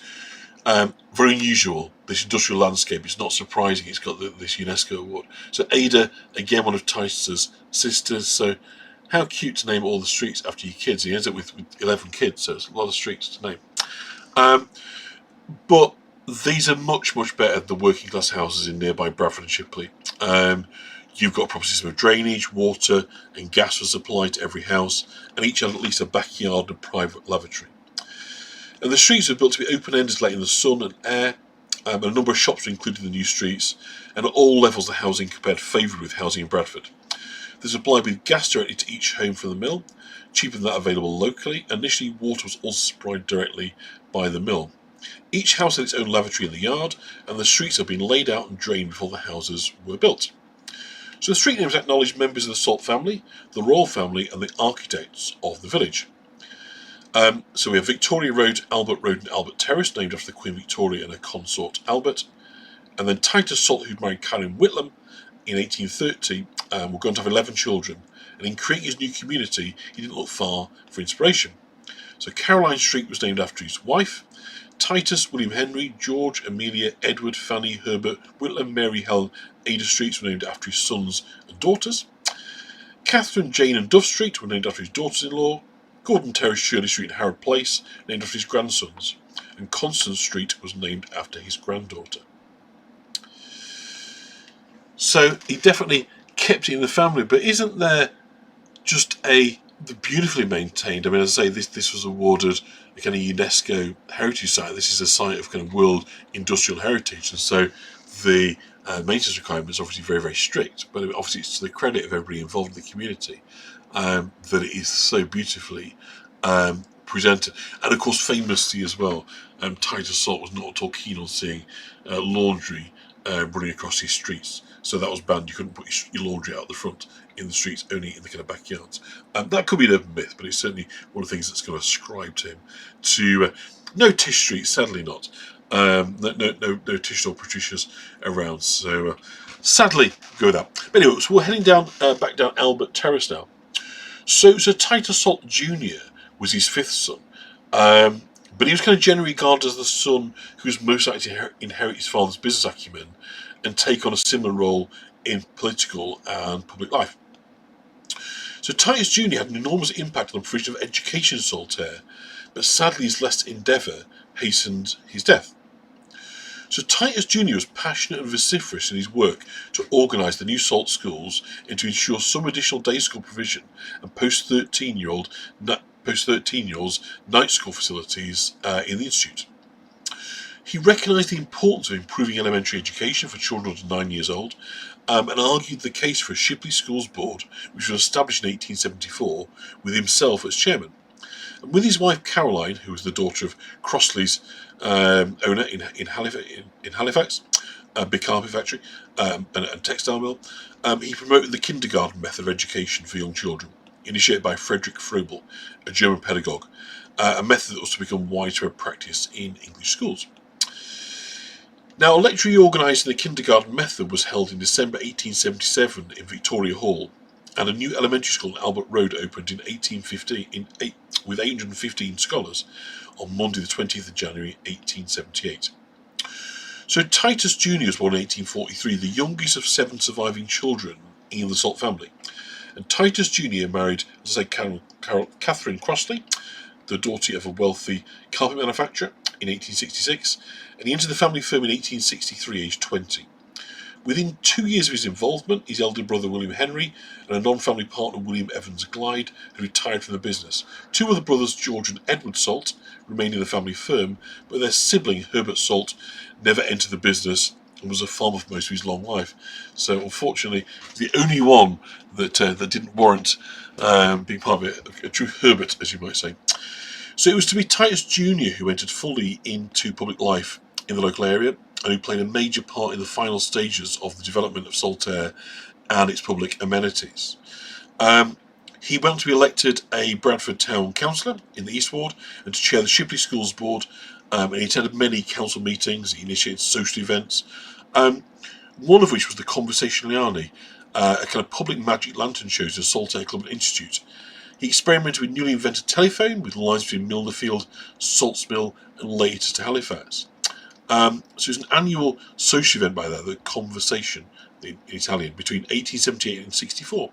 very unusual, this industrial landscape. It's not surprising it's got this UNESCO award. So Ada, again, one of Titus's sisters. So how cute to name all the streets after your kids. He ends up with 11 kids, so it's a lot of streets to name. But these are much, much better than the working class houses in nearby Bradford and Shipley. You've got a proper system of drainage, water, and gas was supplied to every house, and each had at least a backyard and private lavatory. And the streets were built to be open-ended, letting the sun and air, and a number of shops were included in the new streets, and at all levels the housing compared favourably with housing in Bradford. They supplied with gas directly to each home from the mill, cheaper than that available locally. Initially, water was also supplied directly by the mill. Each house had its own lavatory in the yard, and the streets had been laid out and drained before the houses were built. So the street names acknowledge members of the Salt family, the royal family, and the architects of the village. So we have Victoria Road, Albert Road, and Albert Terrace, named after the Queen Victoria and her consort Albert. And then Titus Salt, who'd married Karen Whitlam in 1830, were going to have 11 children. And in creating his new community, he didn't look far for inspiration. So Caroline Street was named after his wife. Titus, William Henry, George, Amelia, Edward, Fanny, Herbert, Whitlam, Mary, Helen, Ada Streets were named after his sons and daughters. Catherine, Jane, and Duff Street were named after his daughters-in-law. Gordon Terrace, Shirley Street, and Harrod Place named after his grandsons. And Constance Street was named after his granddaughter. So he definitely kept it in the family, but isn't there just beautifully maintained? I mean, as I say, this was awarded a kind of UNESCO heritage site. This is a site of kind of world industrial heritage, and so the maintenance requirements are obviously very, very strict. But obviously, it's to the credit of everybody involved in the community that it is so beautifully presented. And of course, famously as well, Titus Salt was not at all keen on seeing laundry running across his streets. So that was banned. You couldn't put your laundry out the front in the streets, only in the kind of backyards. That could be an urban myth, but it's certainly one of the things that's going to ascribe to him. To no Tish Street, sadly not. No Tish or Patricias around. So sadly, go with that. But anyway, so we're heading back down Albert Terrace now. So Titus Salt Jr. was his 5th son. But he was kind of generally regarded as the son who was most likely to inherit his father's business acumen and take on a similar role in political and public life. So Titus Jr. had an enormous impact on the provision of education in Saltaire, but sadly his less endeavour hastened his death. So Titus Jr. was passionate and vociferous in his work to organise the new Salt schools and to ensure some additional day school provision and post-13-year-olds night school facilities in the Institute. He recognised the importance of improving elementary education for children under 9 years old and argued the case for a Shipley Schools Board, which was established in 1874, with himself as chairman. And with his wife Caroline, who was the daughter of Crossley's owner in Halifax, a big carpet factory and textile mill, he promoted the kindergarten method of education for young children, initiated by Frederick Froebel, a German pedagogue, a method that was to become widespread practice in English schools. Now, a lecture organising the kindergarten method was held in December 1877 in Victoria Hall, and a new elementary school on Albert Road opened in 1815 with 815 scholars on Monday the 20th of January 1878. So Titus Jr. was born in 1843, the youngest of 7 surviving children in the Salt family. And Titus Jr. married, as I say, Catherine Crossley, the daughter of a wealthy carpet manufacturer, in 1866, and he entered the family firm in 1863, aged 20. Within 2 years of his involvement, his elder brother William Henry and a non-family partner William Evans Glyde had retired from the business. 2 other brothers, George and Edward Salt, remained in the family firm, but their sibling Herbert Salt never entered the business and was a farmer for most of his long life. So unfortunately, the only one that didn't warrant being part of it, a true Herbert, as you might say. So it was to be Titus Jr. who entered fully into public life in the local area, and who played a major part in the final stages of the development of Saltaire and its public amenities. He went to be elected a Bradford Town Councillor in the East Ward and to chair the Shipley Schools Board, and he attended many council meetings, he initiated social events, one of which was the Conversazione, a kind of public magic lantern show to Saltaire Club and Institute. He experimented with newly invented telephone, with lines between Milnerfield, Saltsmill and later to Halifax. So it was an annual social event by the Conversation in Italian, between 1878 and 64.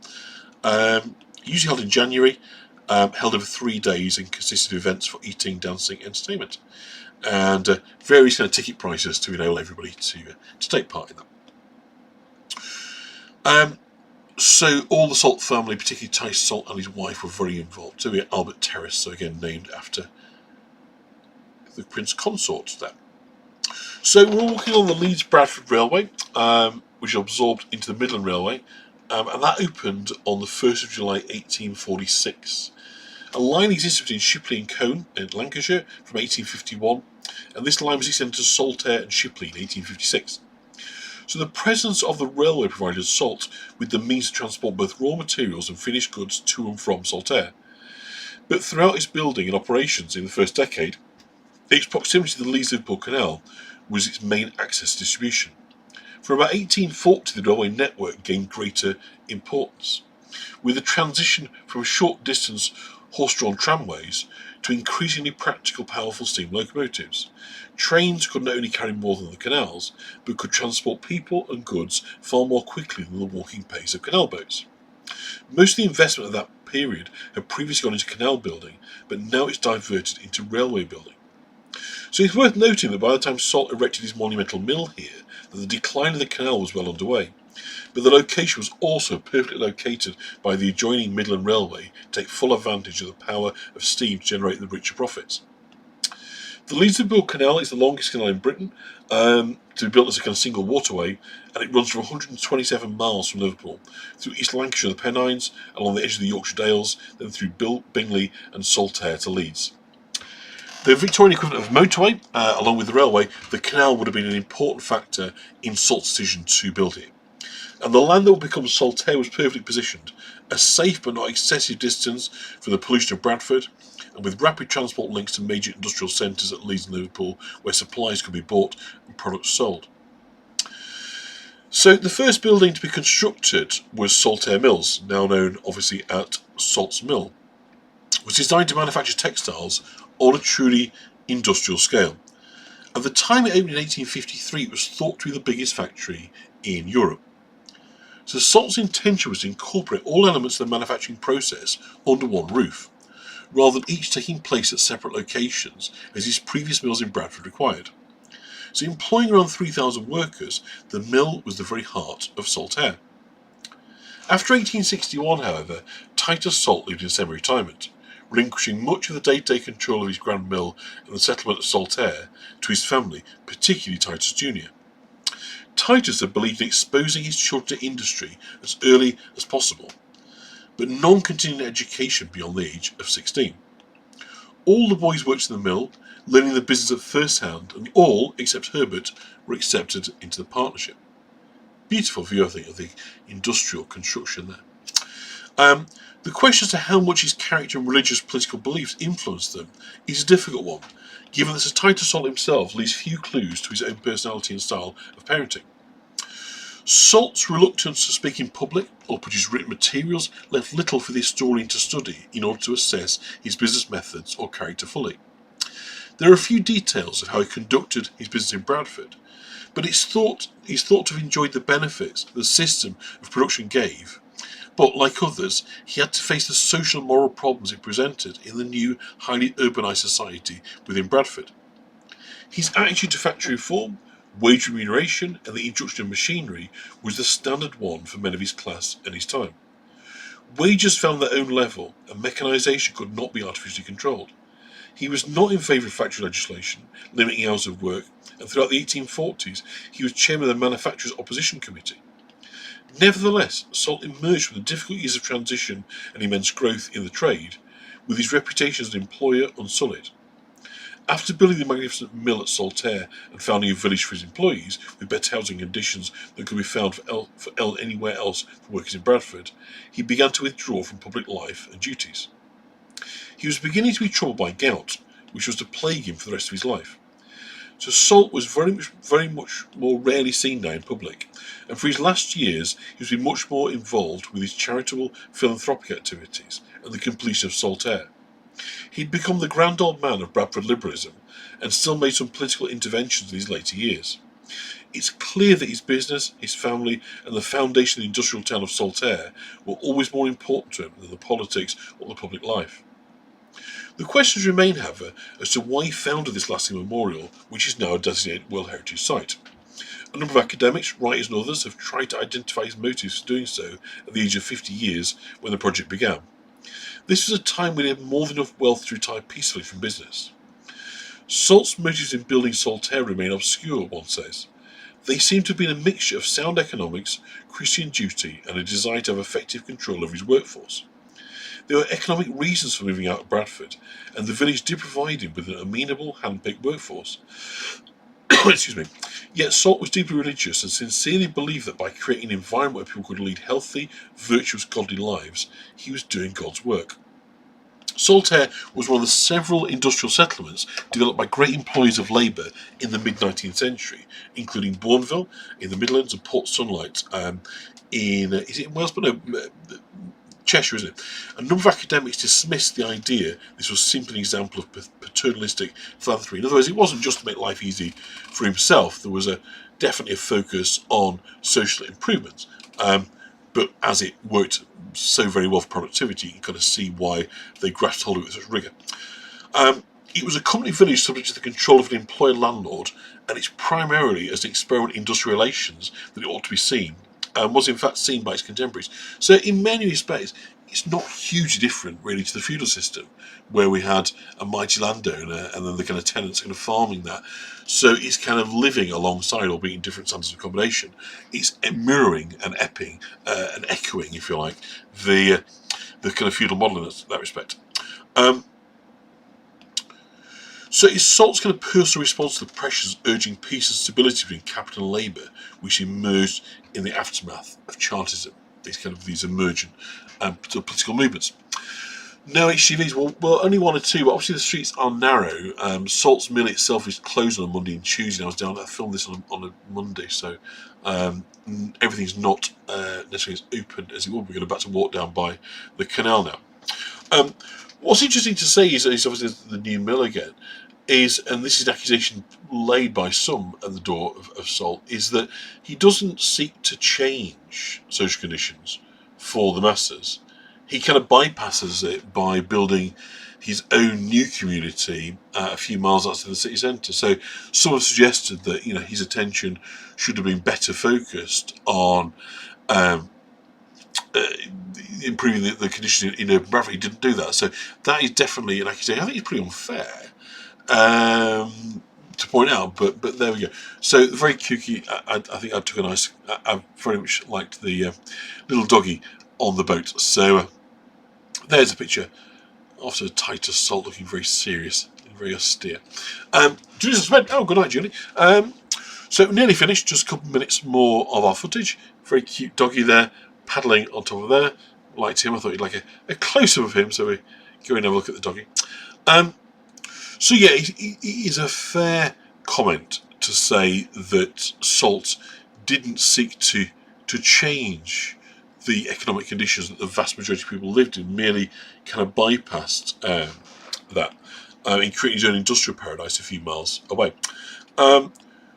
Usually held in January, held over 3 days and consisted of events for eating, dancing, entertainment, and various kind of ticket prices to enable everybody to take part in that. So all the Salt family, particularly Titus Salt and his wife, were very involved. So we had Albert Terrace, so again named after the Prince Consort there. So we're walking on the Leeds-Bradford Railway, which absorbed into the Midland Railway, and that opened on the 1st of July 1846. A line existed between Shipley and Colne in Lancashire from 1851, and this line was extended to Saltaire and Shipley in 1856. So the presence of the railway provided Salt with the means to transport both raw materials and finished goods to and from Saltaire. But throughout its building and operations in the first decade, its proximity to the Leeds-Liverpool Canal was its main access to distribution. From about 1840, the railway network gained greater importance, with the transition from short-distance horse-drawn tramways to increasingly practical, powerful steam locomotives. Trains could not only carry more than the canals, but could transport people and goods far more quickly than the walking pace of canal boats. Most of the investment of that period had previously gone into canal building, but now it's diverted into railway building. So it's worth noting that by the time Salt erected his monumental mill here, that the decline of the canal was well underway. But the location was also perfectly located by the adjoining Midland Railway to take full advantage of the power of steam to generate the richer profits. The Leeds-Liverpool Canal is the longest canal in Britain, to be built as a kind of single waterway, and it runs for 127 miles from Liverpool, through East Lancashire and the Pennines, along the edge of the Yorkshire Dales, then through Bingley and Saltaire to Leeds. The Victorian equivalent of motorway, along with the railway, the canal would have been an important factor in Salt's decision to build it. And the land that would become Saltaire was perfectly positioned, a safe but not excessive distance from the pollution of Bradford, and with rapid transport links to major industrial centres at Leeds and Liverpool, where supplies could be bought and products sold. So the first building to be constructed was Saltaire Mills, now known obviously at Salt's Mill. It was designed to manufacture textiles on a truly industrial scale. At the time it opened in 1853, it was thought to be the biggest factory in Europe. So Salt's intention was to incorporate all elements of the manufacturing process under one roof, rather than each taking place at separate locations as his previous mills in Bradford required. So employing around 3,000 workers, the mill was the very heart of Saltaire. After 1861, however, Titus Salt lived in semi-retirement, relinquishing much of the day-to-day control of his grand mill and the settlement of Saltaire to his family, particularly Titus Jr. Titus had believed in exposing his children to industry as early as possible, but none continued education beyond the age of 16. All the boys worked in the mill, learning the business at first hand, and all, except Herbert, were accepted into the partnership. Beautiful view, I think, of the industrial construction there. The question as to how much his character and religious political beliefs influenced them is a difficult one, given that Sir Titus Salt himself leaves few clues to his own personality and style of parenting. Salt's reluctance to speak in public or produce written materials left little for the historian to study in order to assess his business methods or character fully. There are a few details of how he conducted his business in Bradford, but he's thought to have enjoyed the benefits the system of production gave. But, like others, he had to face the social and moral problems it presented in the new, highly urbanised society within Bradford. His attitude to factory reform, wage remuneration, and the introduction of machinery was the standard one for men of his class and his time. Wages found their own level, and mechanisation could not be artificially controlled. He was not in favour of factory legislation, limiting hours of work, and throughout the 1840s he was chairman of the Manufacturers' Opposition Committee. Nevertheless, Salt emerged from the difficult years of transition and immense growth in the trade, with his reputation as an employer unsullied. After building the magnificent mill at Saltaire and founding a village for his employees, with better housing conditions than could be found for anywhere else for workers in Bradford, he began to withdraw from public life and duties. He was beginning to be troubled by gout, which was to plague him for the rest of his life. So Salt was very much more rarely seen now in public, and for his last years he was being much more involved with his charitable philanthropic activities and the completion of Saltaire. He'd become the grand old man of Bradford liberalism, and still made some political interventions in his later years. It's clear that his business, his family, and the foundation of the industrial town of Saltaire were always more important to him than the politics or the public life. The questions remain, however, as to why he founded this lasting memorial, which is now a designated World Heritage Site. A number of academics, writers and others have tried to identify his motives for doing so at the age of 50 years when the project began. This was a time when he had more than enough wealth to retire peacefully from business. Salt's motives in building Saltaire remain obscure, one says. They seem to have been a mixture of sound economics, Christian duty, and a desire to have effective control over his workforce. There were economic reasons for moving out of Bradford, and the village did provide him with an amenable, hand-picked workforce. Excuse me. Yet Salt was deeply religious and sincerely believed that by creating an environment where people could lead healthy, virtuous, godly lives, he was doing God's work. Saltaire was one of the several industrial settlements developed by great employers of labour in the mid-19th century, including Bourneville in the Midlands and Port Sunlight is it in Wales? But no, Cheshire, isn't it? A number of academics dismissed the idea this was simply an example of paternalistic philanthropy. In other words, it wasn't just to make life easy for himself. There was definitely a focus on social improvements. But as it worked so very well for productivity, you can kind of see why they grasped hold of it with such rigour. It was a company village subject to the control of an employer landlord, and it's primarily as an experiment in industrial relations that it ought to be seen, and was in fact seen by its contemporaries. So in many respects, it's not hugely different really to the feudal system, where we had a mighty landowner and then the kind of tenants kind of farming that. So it's kind of living alongside, albeit in different standards of accommodation. It's mirroring and echoing, if you like, the kind of feudal model in that respect. So it's Salt's kind of personal response to the pressures urging peace and stability between capital and labour, which emerged in the aftermath of Chartism, these emergent political movements. No HGVs, well, only one or two, but obviously the streets are narrow. Salt's mill itself is closed on a Monday and Tuesday. I filmed this on a Monday, so everything's not necessarily as open as it will be. We're going to walk down by the canal now. What's interesting to say is obviously the new mill again, and this is an accusation laid by some at the door of Salt, is that he doesn't seek to change social conditions for the masses. He kind of bypasses it by building his own new community a few miles outside the city centre. So some have suggested that his attention should have been better focused on improving the conditions in urban Bradford. He didn't do that. So that is definitely an accusation. I think it's pretty unfair to point out, but there we go. So very kooky. I think I took a nice. I very much liked the little doggy on the boat. So there's a picture of Titus Salt looking very serious, very austere. Julie suspend. Oh, good night, Julie. So nearly finished. Just a couple of minutes more of our footage. Very cute doggy there, paddling on top of there. Liked him. I thought you'd like a close-up of him. So we go and have a look at the doggy. So yeah, it is a fair comment to say that Salt didn't seek to change the economic conditions that the vast majority of people lived in, merely kind of bypassed that. in creating his own industrial paradise a few miles away. Um,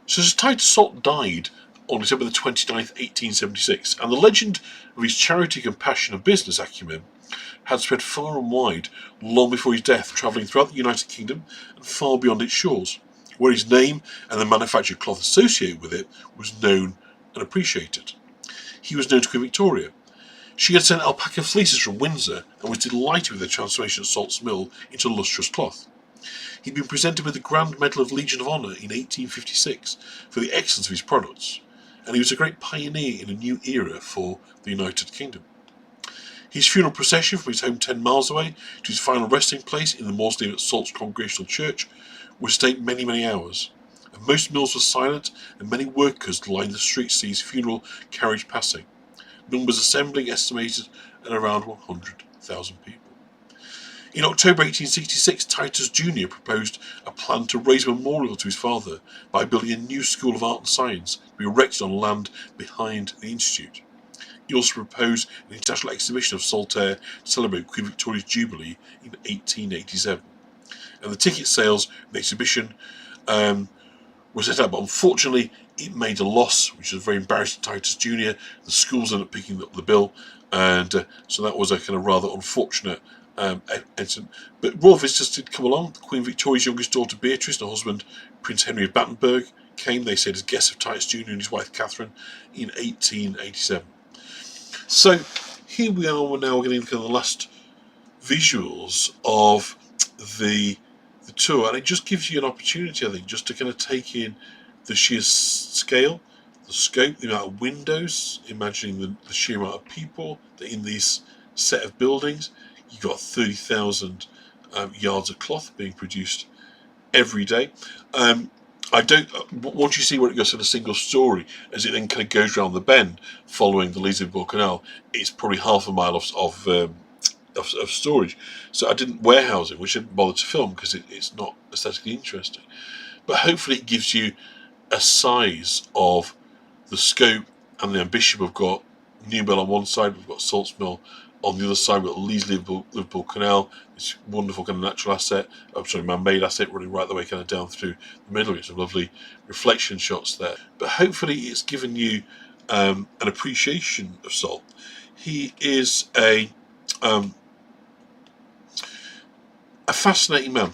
so Titus Salt died on December the 29th, 1876, and the legend of his charity, compassion, and business acumen had spread far and wide long before his death, travelling throughout the United Kingdom and far beyond its shores, where his name and the manufactured cloth associated with it was known and appreciated. He was known to Queen Victoria. She had sent alpaca fleeces from Windsor and was delighted with the transformation of Salt's mill into lustrous cloth. He'd been presented with the Grand Medal of Legion of Honour in 1856 for the excellence of his products, and he was a great pioneer in a new era for the United Kingdom. His funeral procession from his home 10 miles away to his final resting place in the mausoleum at Salt's Congregational Church would take many, many hours, and most mills were silent, and many workers lined the streets to see his funeral carriage passing, numbers assembling estimated at around 100,000 people. In October 1866, Titus Jr. proposed a plan to raise a memorial to his father by building a new School of Art and Science to be erected on land behind the Institute. He also proposed an international exhibition of Saltaire to celebrate Queen Victoria's Jubilee in 1887. And the ticket sales for the exhibition were set up, but unfortunately it made a loss, which was very embarrassing to Titus Jr. The schools ended up picking up the bill, and so that was a kind of rather unfortunate incident. But royal visitors did come along. Queen Victoria's youngest daughter Beatrice and her husband Prince Henry of Battenberg came, they said, as guests of Titus Jr. and his wife Catherine in 1887. So here we are, we're now getting the last visuals of the tour, and it just gives you an opportunity, I think, just to kind of take in the sheer scale, the scope, the amount of windows, imagining the sheer amount of people that in these set of buildings. You've got 30,000 yards of cloth being produced every day. I don't. Once you see where it goes in a single story, as it then kind of goes around the bend, following the Liverpool Canal, it's probably half a mile of storage. So I didn't warehouse it, which I didn't bother to film because it's not aesthetically interesting. But hopefully, it gives you a size of the scope and the ambition. We've got Newmill on one side, we've got Salts Mill on the other side. We've got Leeds Liverpool Canal, this wonderful kind of natural asset, man-made asset running right the way kind of down through the middle. It's some lovely reflection shots there. But hopefully it's given you an appreciation of Salt. He is a fascinating man.